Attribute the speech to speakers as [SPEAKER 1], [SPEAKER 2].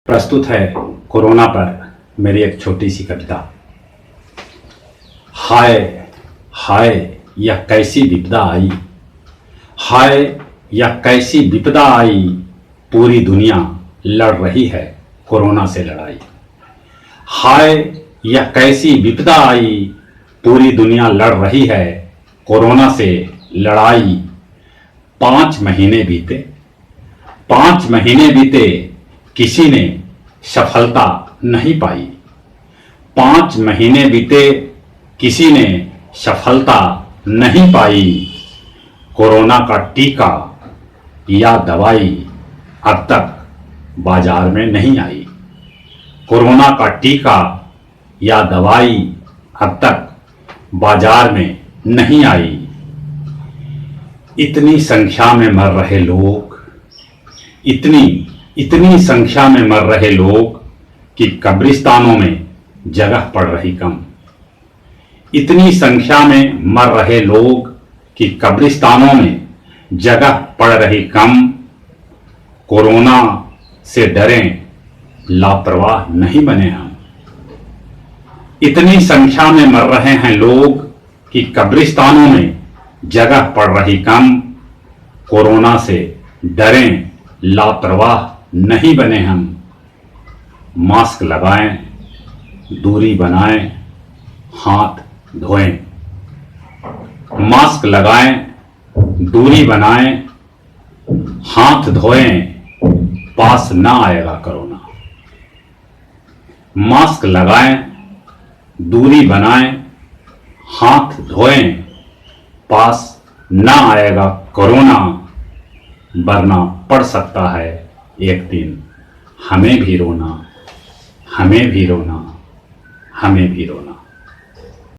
[SPEAKER 1] प्रस्तुत है कोरोना पर मेरी एक छोटी सी कविता। हाय हाय यह कैसी विपदा आई, हाय यह कैसी विपदा आई, पूरी दुनिया लड़ रही है कोरोना से लड़ाई। हाय यह कैसी विपदा आई, पूरी दुनिया लड़ रही है कोरोना से लड़ाई। 5 महीने बीते, 5 महीने बीते, किसी ने सफलता नहीं पाई। 5 महीने बीते, किसी ने सफलता नहीं पाई। कोरोना का टीका या दवाई अब तक बाजार में नहीं आई। कोरोना का टीका या दवाई अब तक बाजार में नहीं आई। इतनी संख्या में मर रहे लोग, इतनी संख्या में मर रहे लोग कि कब्रिस्तानों में जगह पड़ रही कम। इतनी संख्या में मर रहे लोग कि कब्रिस्तानों में जगह पड़ रही कम। कोरोना से डरें, लापरवाह नहीं बने हम। इतनी संख्या में मर रहे हैं लोग कि कब्रिस्तानों में जगह पड़ रही कम। कोरोना से डरें, लापरवाह नहीं बने हम। मास्क लगाएं, दूरी बनाएं, हाथ धोएं। मास्क लगाएं, दूरी बनाएं, हाथ धोएं, पास ना आएगा कोरोना। मास्क लगाएं, दूरी बनाएं, हाथ धोएं, पास ना आएगा कोरोना। वरना पड़ सकता है एक दिन हमें भी रोना, हमें भी रोना, हमें भी रोना।